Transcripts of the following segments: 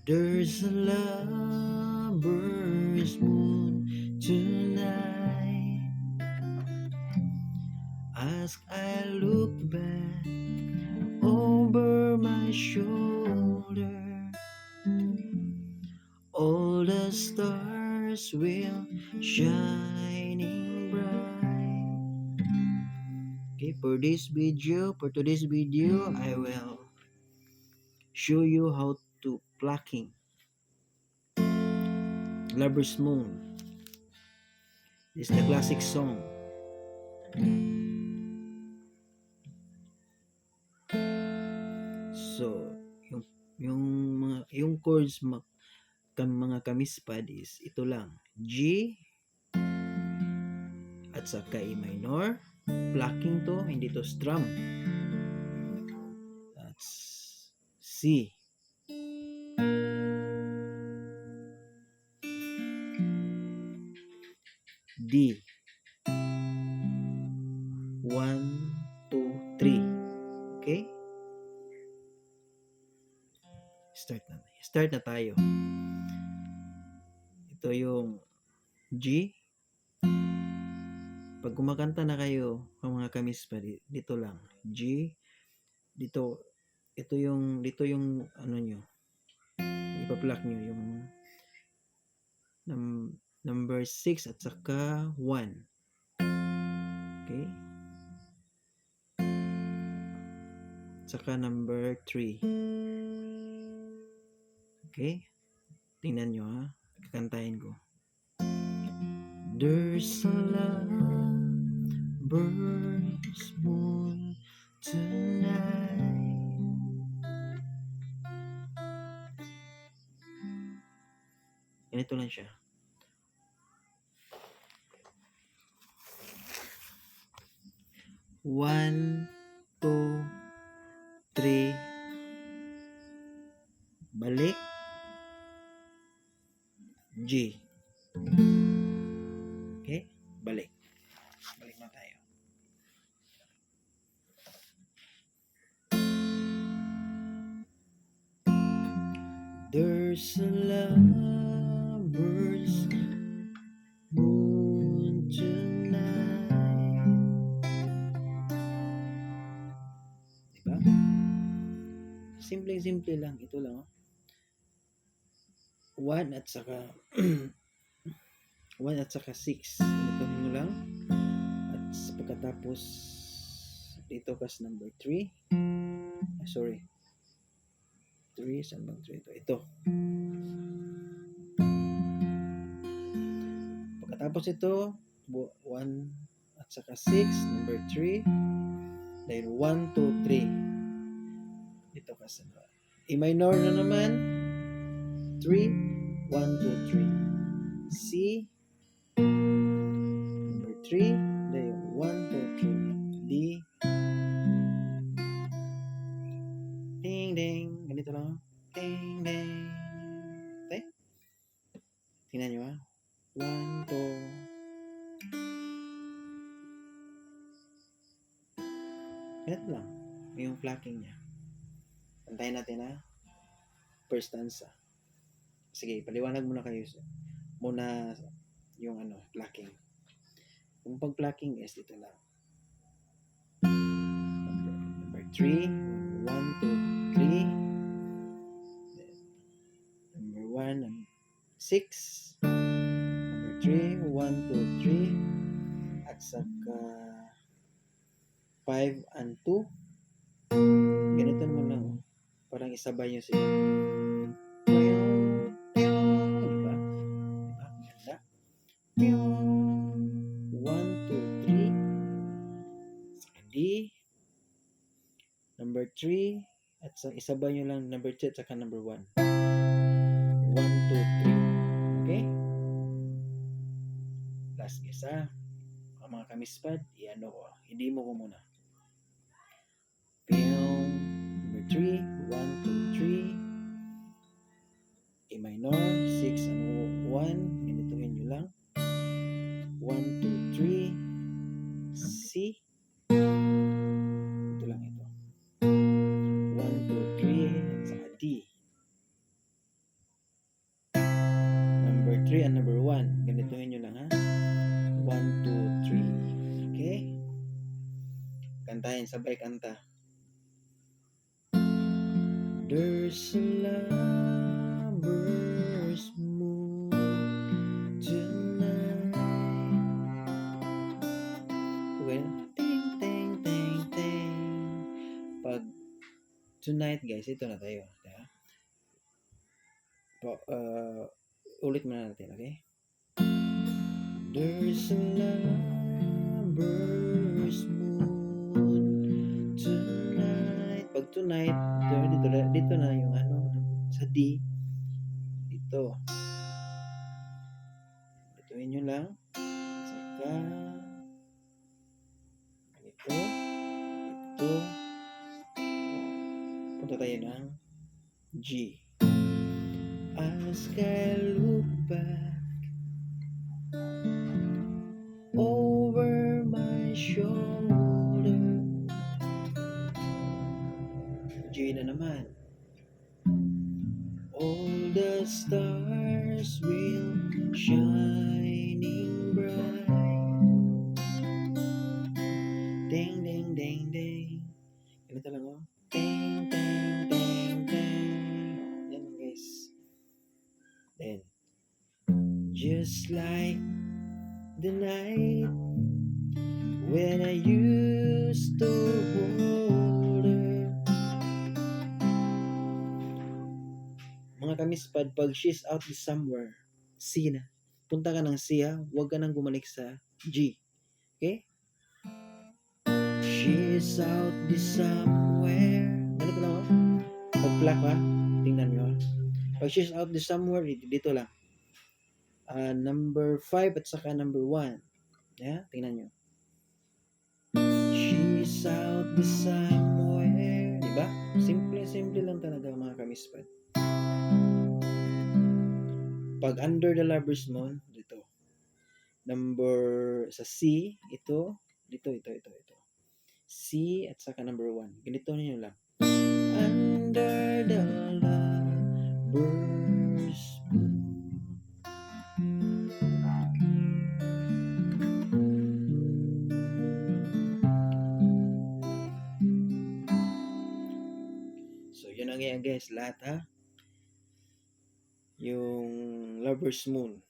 There's a lover's moon tonight. As I look back over my shoulder, all the stars will shining bright. Okay, for today's video, I will show you how to plucking Lover's Moon. This is the classic song. So, yung chords mga kamispad is ito lang. G at saka E minor. Plucking to, hindi to strum. That's C. D. 1, 2, 3. Okay? Start na tayo. Ito yung G. Pag kumakanta na kayo, ang mga kamispa, dito lang. G. Dito yung ano nyo. Ipa-pluck nyo yung number 6 at saka 1. Okay? Saka number 3. Okay? Tingnan nyo ha. Kakantahin ko. There's a lover's moon tonight. Ganito lang siya. One, two, three. Balik. G. Okay? Balik. Balik na tayo. There's a lover's moon tonight. Diba? Simple lang. Ito lang. 1 at saka 1 at saka 6. Ito mo lang. At pagkatapos dito kas number 3. Sorry. 3, saan bang 3 ito? Ito. Pagkatapos ito, 1 at saka 6, number 3. Then 1, 2, 3. Dito kas E minor na naman. 3, 1, 2, 3. C. Number 3. Then 1, 2, 3. D. Ding, ding. Ganito lang. Ding, ding. Okay? Tingnan nyo ha. 1, 2. Ganito lang. Yung plucking niya. Pantayin natin ha. First stanza. Sige, paliwanag muna kayo. Muna yung plucking. Yung pag-plucking is dito lang. Number 3. 1, 2, 3. Number 1 and 6. Number 3. 1, 2, 3. At saka 5 and 2. Ganito naman lang. Parang isabay nyo sila. Diba? Ganda. 1, 2, 3. Saka D. Number 3. At sa isabay nyo lang number 2 at saka number 1. 1, 2, 3. Okay? Last guess ha. Ang mga kamispad, hindi mo ko muna. Number 3. 1, 2, 3. E minor. 6 and 1. Ganituhin nyo lang. 1, 2, 3. C. Ito lang ito. 1, 2, 3. At saka D. 1. Ganituhin nyo lang ha. 1, 2, 3. Okay? Kantahin, sabay kanta. There's a lover's moon tonight. Okay? Ting, ting, ting, ting. Pag tonight guys, ito na tayo. Diba? Ulit muna natin, okay? There's a lover's moon tonight. Pag tonight, dito na yung ano, sa D. Dito. Dituin nyo lang. Saka, ganito. Ito. Punta tayo ng G. As I look back over my shoulder, G na naman. All the stars will shining bright. Ding, ding, ding, ding. Ganito lang oh. Ding, ding, ding, ding. Yan guys. Then, just like the night when I used to hold her. Mga kamispad, pag she's out this somewhere, C na. Punta ka ng C ha. Huwag ka nang bumalik sa G. Okay? She's out this somewhere. Ganito lang oh. Pag black ha. Tingnan nyo ha. Pag she's out this somewhere, dito lang. Number 5 at saka number 1. Yeah? Tingnan nyo. She's out this somewhere. Diba? Simple lang talaga mga kamispad. Pag under the lover's moon, dito. Number sa C, ito. Dito. C at saka number 1. Ganito niyo lang. Under the lover's moon. So, yun ang yan guys. Lahat ha. Yung lover's moon.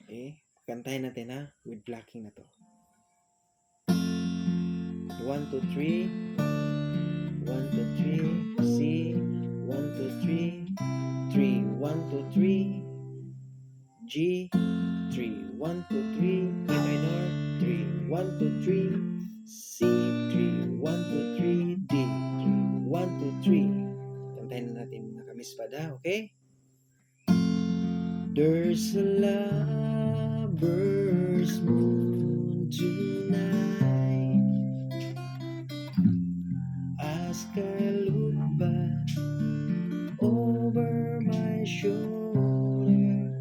Okay? Kantahin natin ha. With blocking na to. 1, 2, 3. 1, 2, 3. C. 1, 2, 3. 3. 1, 2, 3. G. 3. 1, 2, 3. A minor. 3. 1, 2, 3. C. 3. 1, 2, 3. D. 3. 1, 2, 3. Kantahin na natin mga kamispad ha. Okay? There's a lover's moon tonight. As I look back over my shoulder,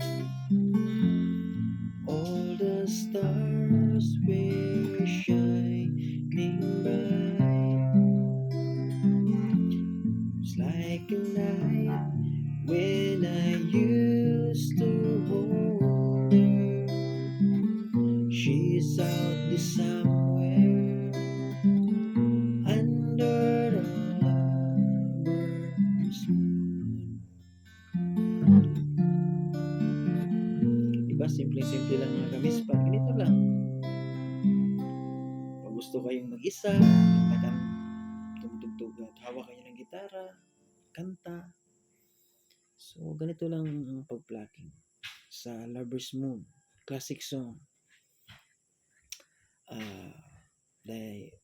all the stars were shining bright. It's like a night when I used to hold her. She's out this somewhere under the lover's moon. Diba? Simple lang mga kamispad. Ganito lang. Pag gusto kayong mag-isa, kanta tumutugtog at hawak kayo ng gitara, kanta. So, ganito lang ang pag-plucking sa Lover's Moon. Classic song. Dahil,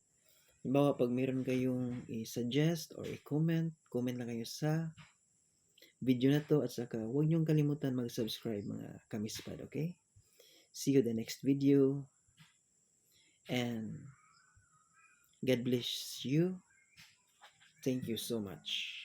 halimbawa, pag meron kayong i-suggest or i-comment, comment lang kayo sa video na to at saka huwag niyong kalimutan mag-subscribe mga kamispad, okay? See you the next video and God bless you. Thank you so much.